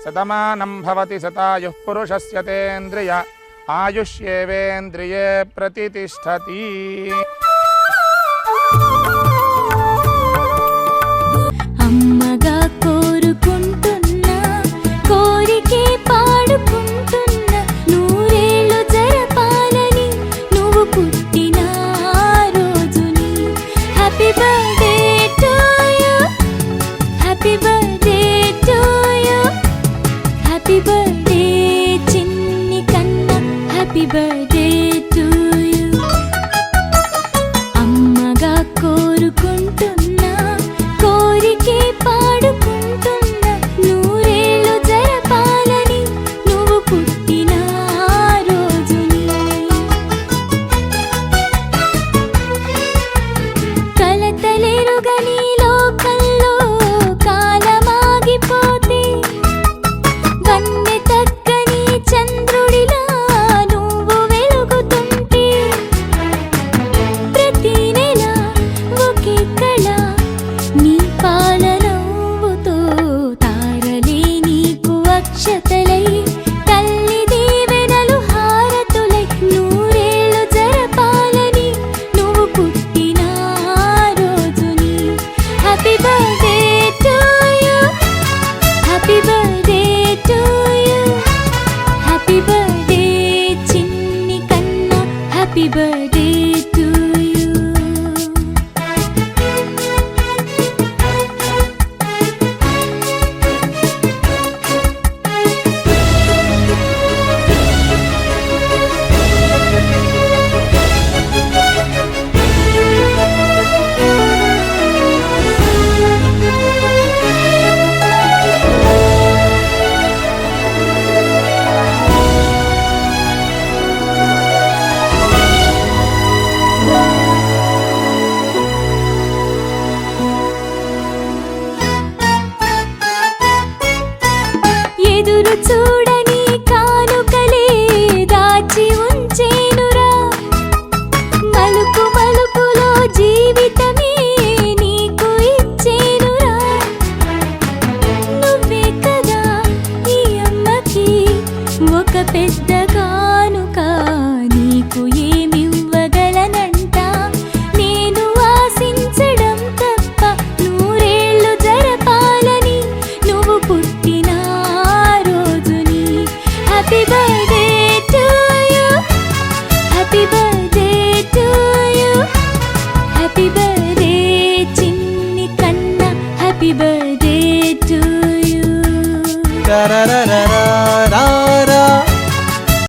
శతమానం భవతి శతాయుః పురుషస్య తేంద్రియ ఆయుష్యేవేంద్రియే ప్రతిష్టతి. అమ్మగా కోరుకుంటున్నా కోరికే పాడుకుంటున్నా నూరేళ్ళు జరపాలని నువ్వు పుట్టిన రోజుని. Happy birthday to you, happy birthday to you, happy birthday చిన్ని కన్నా, హ్యాపీ బర్త్డే టు యు. అమ్మగా కోరుకుంటున్నా కోరికే పాడుకుంటున్నా నూరేళ్ళు జరపాలని నువ్వు పుట్టిన రోజుని. కలతలెరుగని లోకంలో కాలమాగిపోతే వన్నె తగ్గని చంద్రుడిలా నువ్వు వెలుగుతుంటే ప్రతి నెల ఒకే కళ నీ పాలనవ్వుతో తారలే నీకు అక్షతలై తల్లి దీవెనలు హారతులై నూరేళ్ళు జరపాలని నువ్వు పుట్టిన రోజుని. Happy birthday to you, happy birthday to you, happy birthday చిన్ని కన్నా, హ్యాపీ బర్త్డే టు యు. ఎదురు చూడని కానుకలే దాచి ఉంచేనురా, మలుపు మలుపులో జీవితమే నీకు ఇచ్చేనురా. నువ్వే కదా ఈ అమ్మకి ఒక పెద్ద కానుక, నీకు ఏమివ్వగలనంట నేను ఆశించడం తప్ప నూరేళ్ళు జరపాలని నువ్వు పుట్టిన రోజుని. Happy birthday to you, happy birthday to you, happy birthday చిన్ని కన్నా, happy birthday to you. Da da da da da.